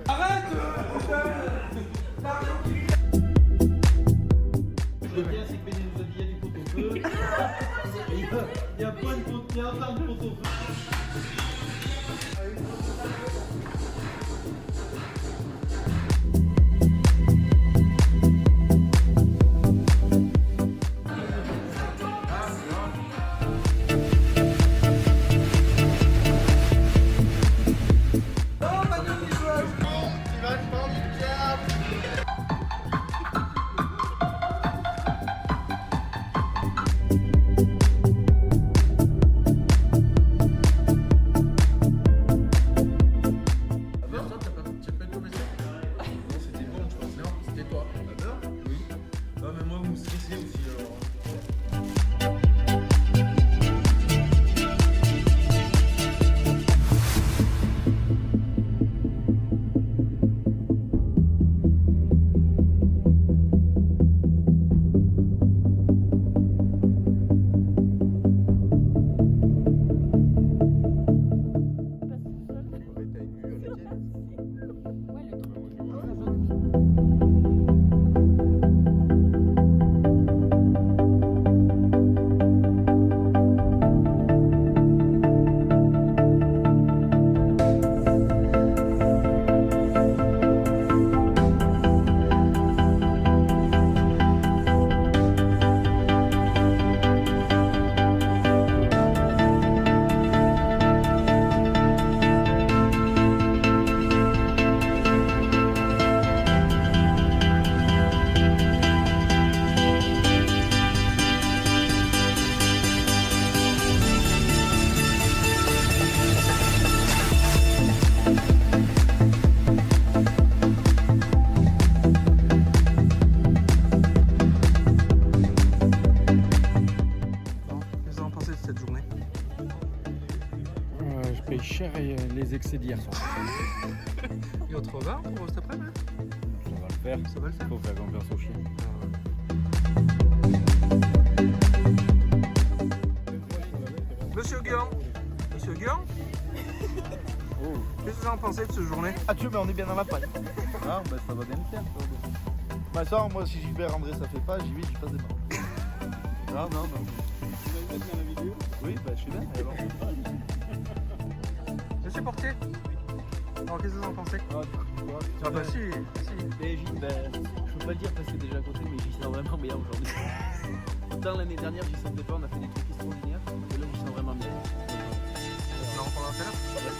Arrête. Le bien, c'est que Béné nous a dit il y a du pot-au-feu. Il y a plein de pot-au-feu. Je paye cher les excès d'hier soir. Et on te revoit pour cet après-midi? Ça va le faire. Ça va le faire. Faut faire confiance aux chiens. Monsieur Guillaume. Monsieur Guillaume. Qu'est-ce que vous en pensez de cette journée? Ah tu veux, mais on est bien dans la panne. Ah bah ça va bien le faire. Bah ça, moi si Gilbert André ça fait pas, j'y vais, j'y passe des mains. Non. Tu vas le mettre dans la vidéo? Oui, bah je suis bien. Alors. Monsieur Portier. Alors qu'est-ce que vous en pensez? Ah bah si. Mais je peux pas le dire parce que déjà à côté, mais j'y sens vraiment bien aujourd'hui. Autant l'année dernière, j'y sentais pas, on a fait des trucs extraordinaires, et là j'y sens vraiment bien. On en reparlera tout à l'heure.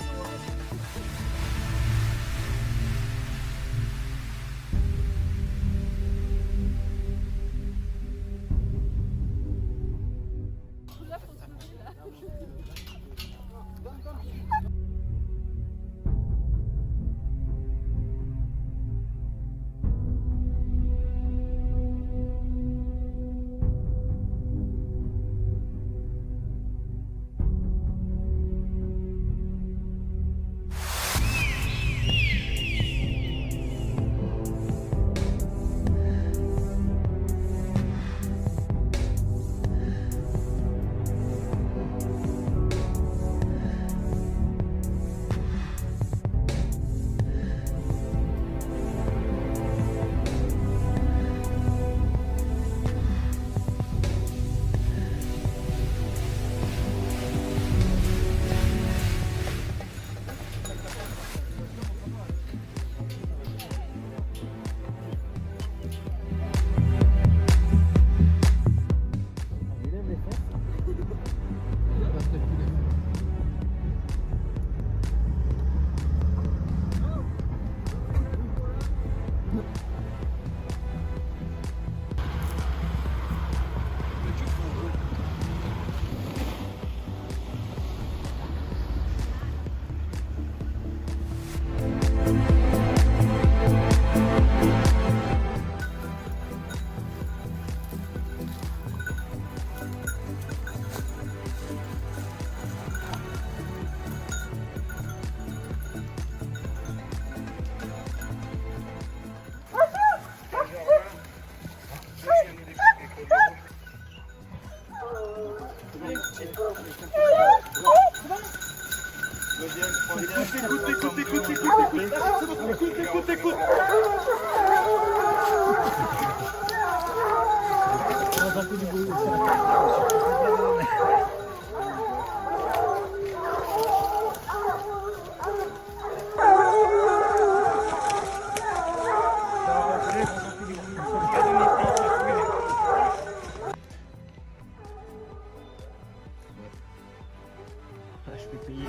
Écoute. Je peux payer.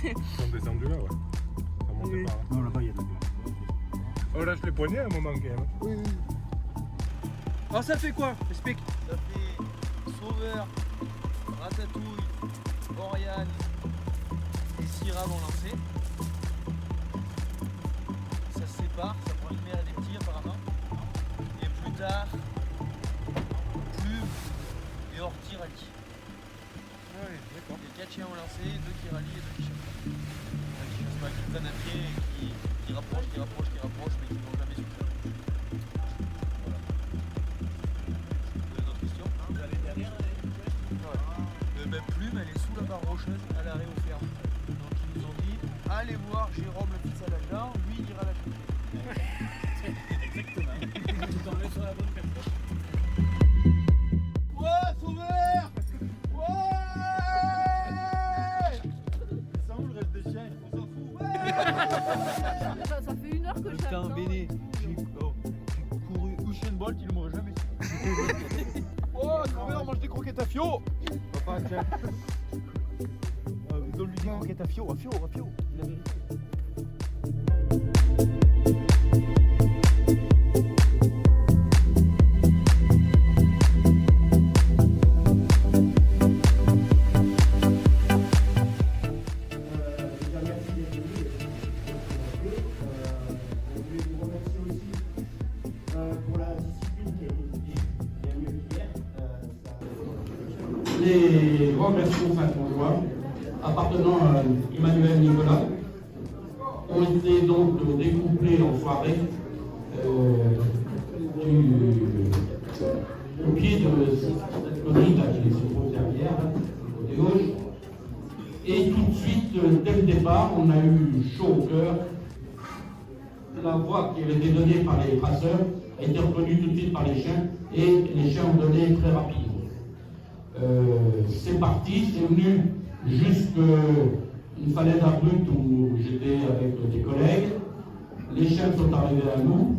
Ils sont descendus là, ouais. Ça montait pas. Non, là-bas, il y a de Oh, lâche les poignets à un moment quand même. Oui. Alors ça fait quoi? Explique. Ça fait Sauveur, Ratatouille, Oriane et Syrah vont lancer. Ça se sépare, ça prend une mère et des petits apparemment. Et plus tard, Plume et Orti rallye. Ah oui, d'accord. Les 4 chiens ont lancé, 2 qui rallient et 2 qui chassent. Qui chassent pas, qui prennent un pied et qui rapprochent, mais qui vont jamais sur ça. Voilà. Vous avez d'autres questions? Ben, Plume, elle est sous la barre rocheuse à l'arrêt aux fermes. Donc ils nous ont dit, allez voir Jérôme le fils à l'agent, lui il ira la chercher. Exactement. Ils nous ont sur la bonne personne. Ouais, Sauveur! Ouais! Ça où le reste des chiens? On s'en fout. Ça fait 1 heure que je Putain, t'attends. Béné, j'ai couru Usain Bolt, il m'aurait jamais su. Oh, Sauveur, mange des croquettes à Fio. Papa, tiens. Donne-lui des croquettes à Fio, la vérité. Les grands berceaux saint-françois appartenant à Emmanuel Nicolas ont été donc découplés en soirée au pied de cette colline là, qui se trouve derrière, côté gauche. Et tout de suite, dès le départ, on a eu chaud au cœur. La voix qui avait été donnée par les traceurs a été reconnue tout de suite par les chiens et les chiens ont donné très rapidement. C'est parti, c'est venu jusqu'une falaise abrupte où j'étais avec des collègues. Les chiens sont arrivés à nous.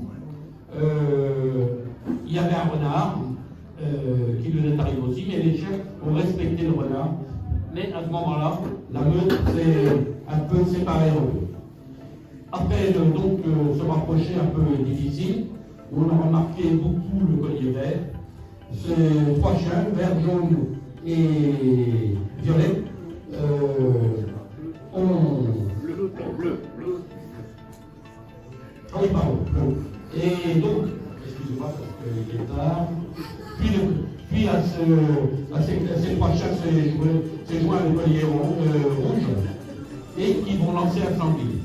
Il y avait un renard qui nous est arrivé aussi, mais les chiens ont respecté le renard. Mais à ce moment-là, la meute s'est un peu séparée en deux. Après donc se rapprocher un peu difficile, on a remarqué beaucoup le collier vert. Ces 3 chiens, vert, jaune et violet, ont... Bleu. Ah oui, pardon, bleu. Et donc, excusez-moi parce qu'il est tard, puis à ces 3 chiens s'est joint le collier rouge et qui vont lancer un sanglier.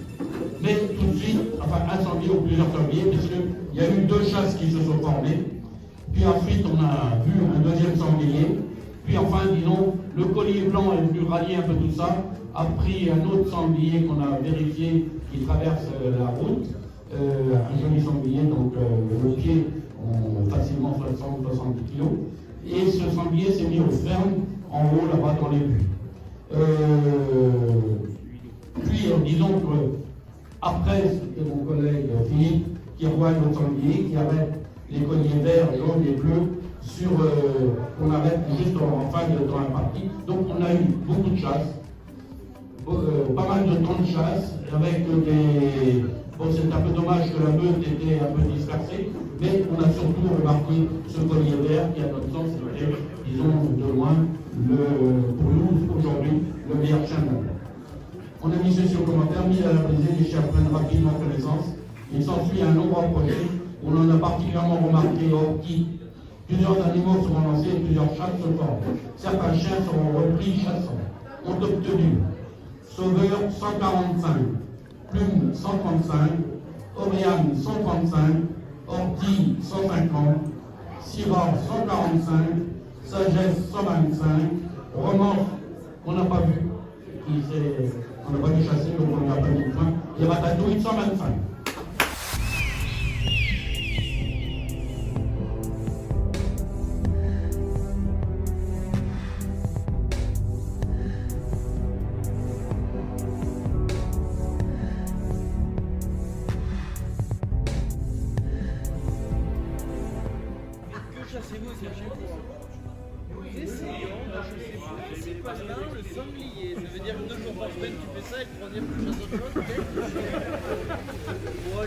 Mais tout de suite, enfin un sanglier ou plusieurs sangliers, puisqu'il y a eu 2 chasses qui se sont formées. Puis ensuite, on a vu un deuxième sanglier. Puis enfin, disons, le collier blanc est venu rallier un peu tout ça, a pris un autre sanglier qu'on a vérifié qui traverse la route, un joli sanglier, donc le pied ont facilement 60-70 kilos. Et ce sanglier s'est mis aux fermes, en haut là-bas dans les buts. Puis disons que après, c'était mon collègue Philippe qui revoit le sanglier, qui arrête les colliers verts, jaunes et bleus sur qu'on arrête juste en fin de dans la partie. Donc on a eu beaucoup de chasse, pas mal de temps de chasse, avec des... Bon, c'est un peu dommage que la meute était un peu dispersée, mais on a surtout remarqué ce collier vert qui, à notre sens, était, disons, de loin, pour nous, aujourd'hui, le meilleur chien de monde. On a mis ceci au commentaire, mis à la brisée, les chiens prennent rapidement connaissance. Il s'ensuit un long rapproché. On en a particulièrement remarqué Orti. Plusieurs animaux seront lancés et plusieurs chats se forment. Certains chiens seront repris chassants. Ont obtenu Sauveur 145, Plume 135, Oriane 135, Orti 150, Syrah 145, sagesse 125, remords on n'a pas vu, on n'a pas vu chasser, donc on n'a pas mis de point, et ratatouille 125. Que chassez-vous, Sergio? Nous essayons de chasser principalement le sanglier. Ça veut dire que 2 jours par semaine tu fais ça et le troisième tu chasses autre chose. Bon,